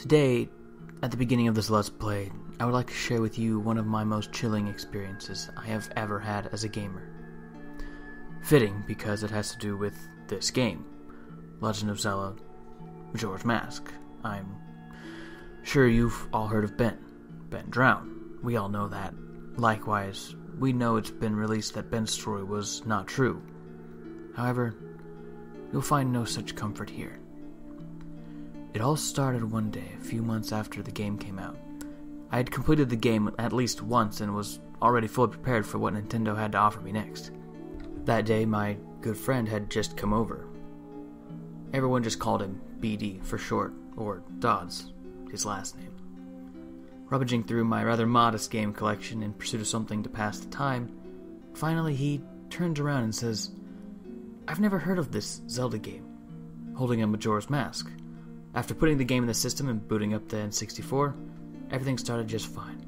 Today, at the beginning of this Let's Play, I would like to share with you one of my most chilling experiences I have ever had as a gamer. Fitting, because it has to do with this game, Legend of Zelda, Majora's Mask. I'm sure you've all heard of Ben Drown. We all know that. Likewise, we know it's been released that Ben's story was not true. However, you'll find no such comfort here. It all started one day, a few months after the game came out. I had completed the game at least once and was already fully prepared for what Nintendo had to offer me next. That day, my good friend had just come over. Everyone just called him BD for short, or Dodds, his last name. Rummaging through my rather modest game collection in pursuit of something to pass the time, finally he turns around and says, "I've never heard of this Zelda game," holding a Majora's Mask. After putting the game in the system and booting up the N64, everything started just fine.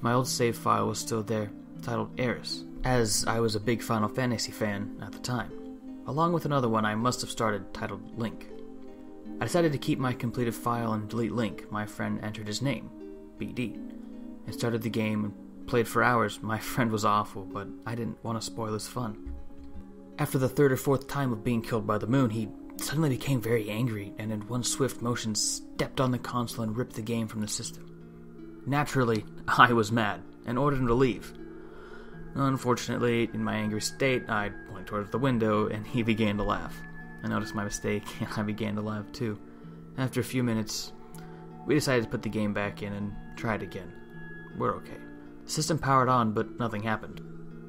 My old save file was still there, titled Eris, as I was a big Final Fantasy fan at the time. Along with another one I must have started titled Link. I decided to keep my completed file and delete Link. My friend entered his name, BD, and started the game and played for hours. My friend was awful, but I didn't want to spoil his fun. After the third or fourth time of being killed by the moon, he suddenly became very angry and in one swift motion stepped on the console and ripped the game from the system. Naturally, I was mad and ordered him to leave. Unfortunately, in my angry state, I pointed towards the window and he began to laugh. I noticed my mistake and I began to laugh too. After a few minutes, we decided to put the game back in and try it again. We're okay. The system powered on, but nothing happened.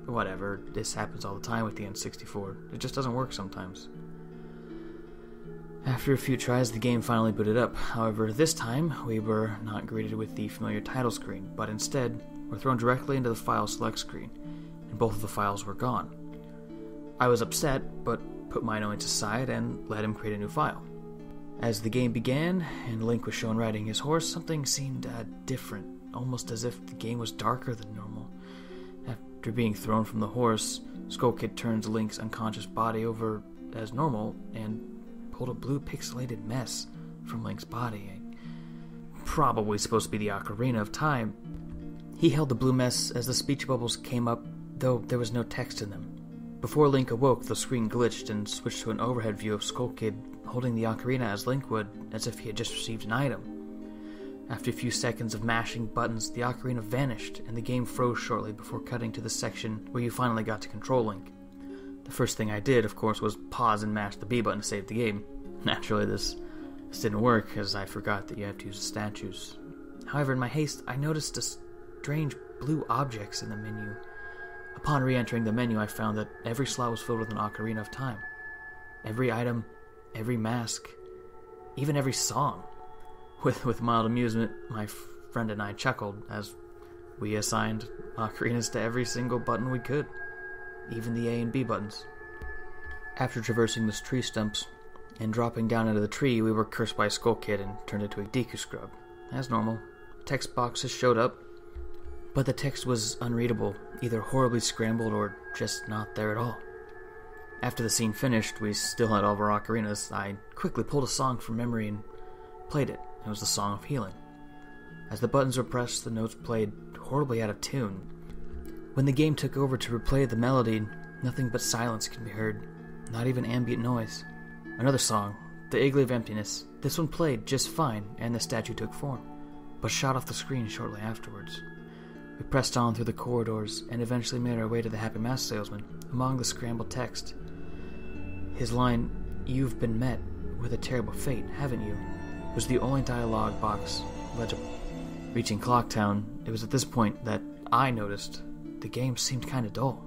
Whatever, this happens all the time with the N64. It just doesn't work sometimes. After a few tries, the game finally booted up. However, this time, we were not greeted with the familiar title screen, but instead, were thrown directly into the file select screen, and both of the files were gone. I was upset, but put my annoyance aside and let him create a new file. As the game began, and Link was shown riding his horse, something seemed different, almost as if the game was darker than normal. After being thrown from the horse, Skull Kid turns Link's unconscious body over as normal, and pulled a blue pixelated mess from Link's body. Probably supposed to be the Ocarina of Time. He held the blue mess as the speech bubbles came up, though there was no text in them. Before Link awoke, the screen glitched and switched to an overhead view of Skull Kid holding the ocarina as Link would, as if he had just received an item. After a few seconds of mashing buttons, the ocarina vanished and the game froze shortly before cutting to the section where you finally got to control Link. The first thing I did, of course, was pause and mash the B button to save the game. Naturally, this didn't work, as I forgot that you have to use the statues. However, in my haste, I noticed strange blue objects in the menu. Upon re-entering the menu, I found that every slot was filled with an Ocarina of Time. Every item, every mask, even every song. With mild amusement, my friend and I chuckled as we assigned ocarinas to every single button we could. Even the A and B buttons. After traversing the tree stumps and dropping down into the tree, we were cursed by Skull Kid and turned into a Deku Scrub. As normal, text boxes showed up, but the text was unreadable, either horribly scrambled or just not there at all. After the scene finished, we still had all of our ocarinas. I quickly pulled a song from memory and played it. It was the Song of Healing. As the buttons were pressed, the notes played horribly out of tune. When the game took over to replay the melody, nothing but silence could be heard, not even ambient noise. Another song, The Igloo of Emptiness. This one played just fine, and the statue took form, but shot off the screen shortly afterwards. We pressed on through the corridors, and eventually made our way to the Happy Mask Salesman. Among the scrambled text, his line, "You've been met with a terrible fate, haven't you?" was the only dialogue box legible. Reaching Clocktown, it was at this point that I noticed the game seemed kinda dull.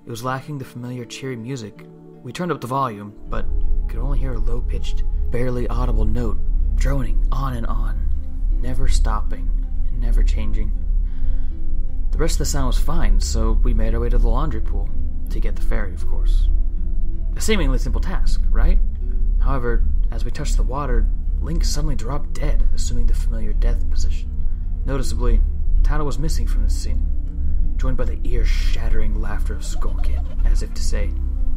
It was lacking the familiar cheery music. We turned up the volume, but could only hear a low-pitched, barely audible note droning on, never stopping and never changing. The rest of the sound was fine, so we made our way to the laundry pool, to get the ferry, of course. A seemingly simple task, right? However, as we touched the water, Link suddenly dropped dead, assuming the familiar death position. Noticeably, Tato was missing from this scene, joined by the ear-shattering laughter of Skull Kid, as if to say,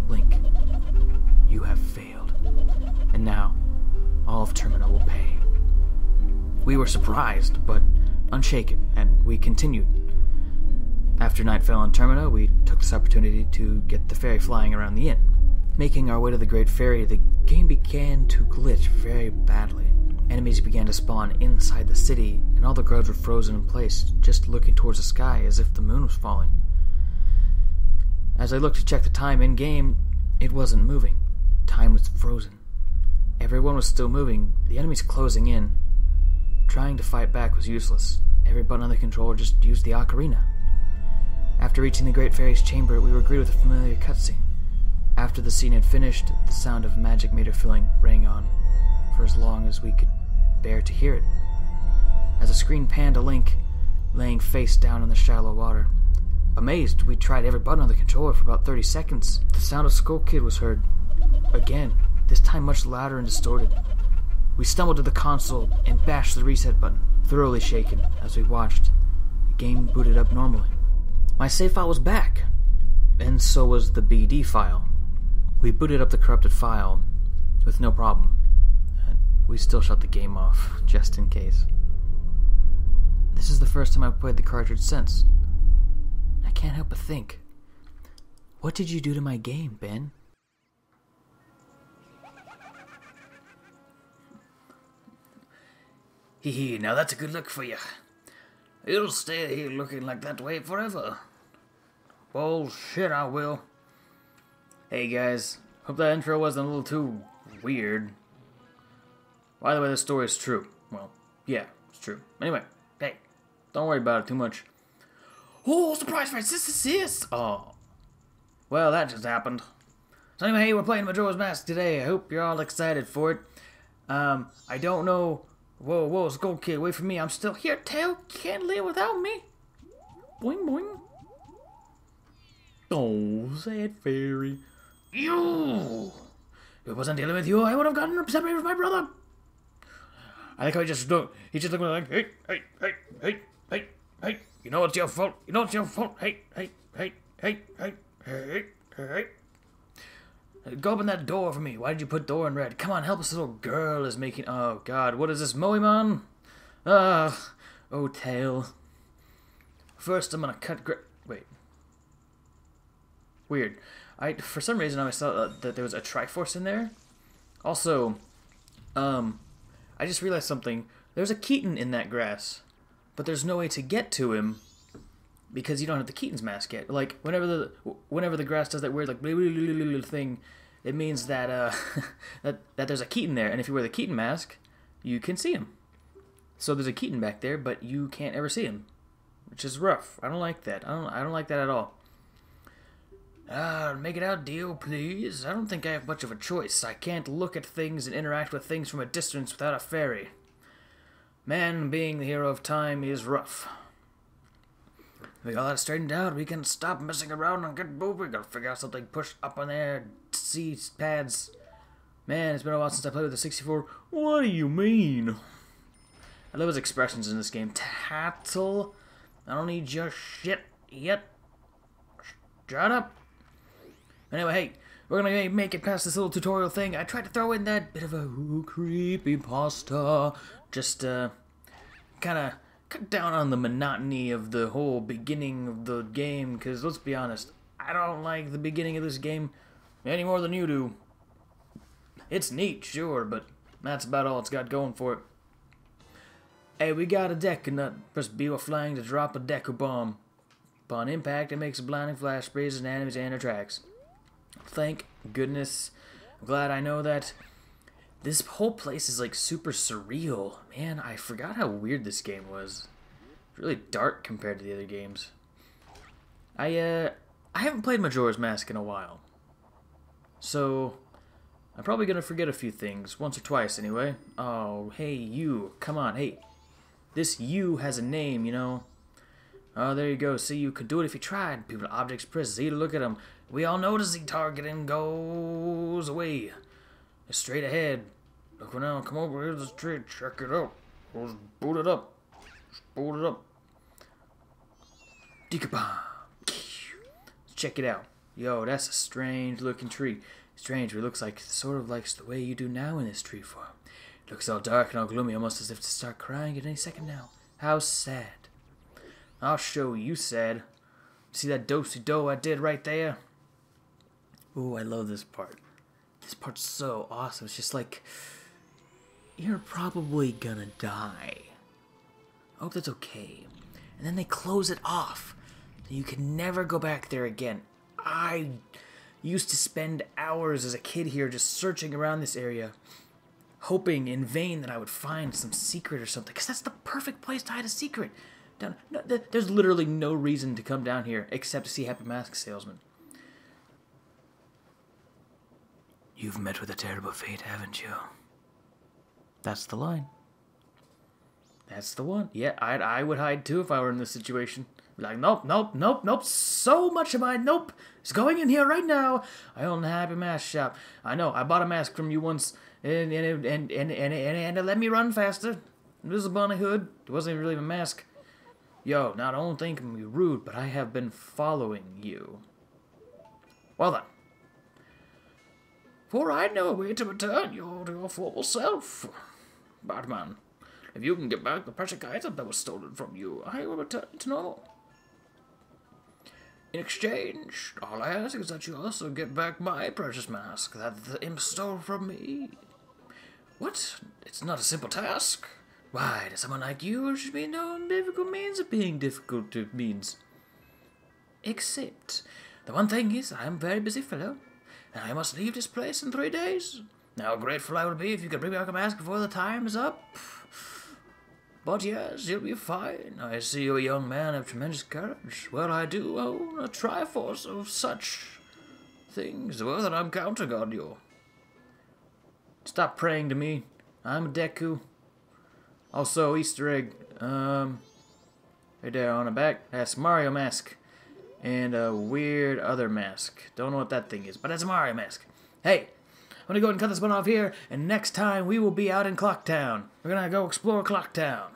"Link, you have failed, and now all of Termina will pay." We were surprised, but unshaken, and we continued. After night fell on Termina, we took this opportunity to get the ferry flying around the inn. Making our way to the Great Ferry, the game began to glitch very badly. Enemies began to spawn inside the city, and all the guards were frozen in place, just looking towards the sky as if the moon was falling. As I looked to check the time in-game, it wasn't moving. Time was frozen. Everyone was still moving, the enemies closing in. Trying to fight back was useless. Every button on the controller just used the ocarina. After reaching the Great Fairy's chamber, we were greeted with a familiar cutscene. After the scene had finished, the sound of magic meter filling rang on for as long as we could bear to hear it. As the screen panned to Link, laying face down in the shallow water. Amazed, we tried every button on the controller for about 30 seconds. The sound of Skull Kid was heard. Again, this time much louder and distorted. We stumbled to the console and bashed the reset button, thoroughly shaken as we watched. The game booted up normally. My save file was back, and so was the BD file. We booted up the corrupted file with no problem. We still shut the game off, just in case. This is the first time I've played the cartridge since. I can't help but think, what did you do to my game, Ben? Hee, now that's a good look for you. You'll stay here looking like that way forever. Bullshit, I will. Hey guys, hope that intro wasn't a little too weird. By the way, this story is true. Well, yeah, it's true. Anyway, hey, don't worry about it too much. Oh, surprise, Francis! Oh. Well, that just happened. So anyway, hey, we're playing Majora's Mask today. I hope you're all excited for it. I don't know... Whoa, Skull Kid, wait for me. I'm still here. Tail can't live without me. Boing, boing. Oh, sad fairy. You! If it wasn't dealing with you, I would have gotten separated from my brother. I think he's just looking like, hey. You know it's your fault. Hey. Go open that door for me. Why did you put door in red? Come on, help us. Little girl is making... Oh, God. What is this, Moemon? Oh, tail. First, I'm gonna cut... Wait. Weird. For some reason, I saw that there was a Triforce in there. Also, I just realized something. There's a Keaton in that grass, but there's no way to get to him because you don't have the Keaton's mask yet. Like, whenever the grass does that weird, like, thing, it means that, that there's a Keaton there, and if you wear the Keaton mask, you can see him. So there's a Keaton back there, but you can't ever see him, which is rough. I don't like that. I don't like that at all. Make it out, deal, please. I don't think I have much of a choice. I can't look at things and interact with things from a distance without a fairy. Man, being the hero of time is rough. We got that straightened out. We can stop messing around and get moving. Gotta figure out something. Push up on there. See pads. Man, it's been a while since I played with the 64. What do you mean? I love his expressions in this game. Tattle. I don't need your shit yet. Shut up. Anyway, hey, we're gonna make it past this little tutorial thing. I tried to throw in that bit of a creepypasta. Just, kinda cut down on the monotony of the whole beginning of the game, because let's be honest, I don't like the beginning of this game any more than you do. It's neat, sure, but that's about all it's got going for it. Hey, we got a Deku Nut. Press B while flying to drop a Deku Bomb. Upon impact, it makes a blinding flash, sprays enemies and tracks. Thank goodness. I'm glad I know that. This whole place is like super surreal. Man, I forgot how weird this game was. It's really dark compared to the other games. I haven't played Majora's Mask in a while. So, I'm probably gonna forget a few things. Once or twice, anyway. Oh, hey, you. Come on, hey. This you has a name, you know. Oh, there you go. See, you could do it if you tried. People, objects, press Z to look at them. We all know the Z target and goes away. It's straight ahead. Look now, come over here to the street. Check it out. Let's boot it up. Let's boot it up. Dekabam. Let's check it out. Yo, that's a strange looking tree. Strange, but it looks like sort of like the way you do now in this tree form. Looks all dark and all gloomy, almost as if to start crying at any second now. How sad. I'll show you sad. See that do-si-do I did right there? Ooh, I love this part. This part's so awesome. It's just like, you're probably gonna die. I hope that's okay. And then they close it off. So you can never go back there again. I used to spend hours as a kid here just searching around this area, hoping in vain that I would find some secret or something, because that's the perfect place to hide a secret. There's literally no reason to come down here except to see Happy Mask Salesman. You've met with a terrible fate, haven't you? That's the line. That's the one. Yeah, I would hide too if I were in this situation. Like, nope, nope, nope, nope. So much of my nope is going in here right now. I own the Happy Mask shop. I know. I bought a mask from you once, and it let me run faster. It was a bunny hood. It wasn't even really a mask. Yo, now don't think I'm rude, but I have been following you. Well then. For I know a way to return you to your former self. Batman, if you can get back the precious item that was stolen from you, I will return to normal. In exchange, all I ask is that you also get back my precious mask that the imp stole from me. What? It's not a simple task. Why, to someone like you, should be no difficult means of being difficult to means. Except, the one thing is, I am a very busy fellow, and I must leave this place in 3 days. How grateful I will be if you could bring back a mask before the time is up. But yes, you'll be fine. I see you're a young man of tremendous courage. Well, I do own a triforce of such things. Well, that I'm counting on you. Stop praying to me. I'm a Deku. Also, Easter egg. Right there on the back. That's Mario mask. And a weird other mask. Don't know what that thing is, but it's a Mario mask. Hey, I'm gonna go ahead and cut this one off here, and next time we will be out in Clocktown. We're gonna go explore Clocktown.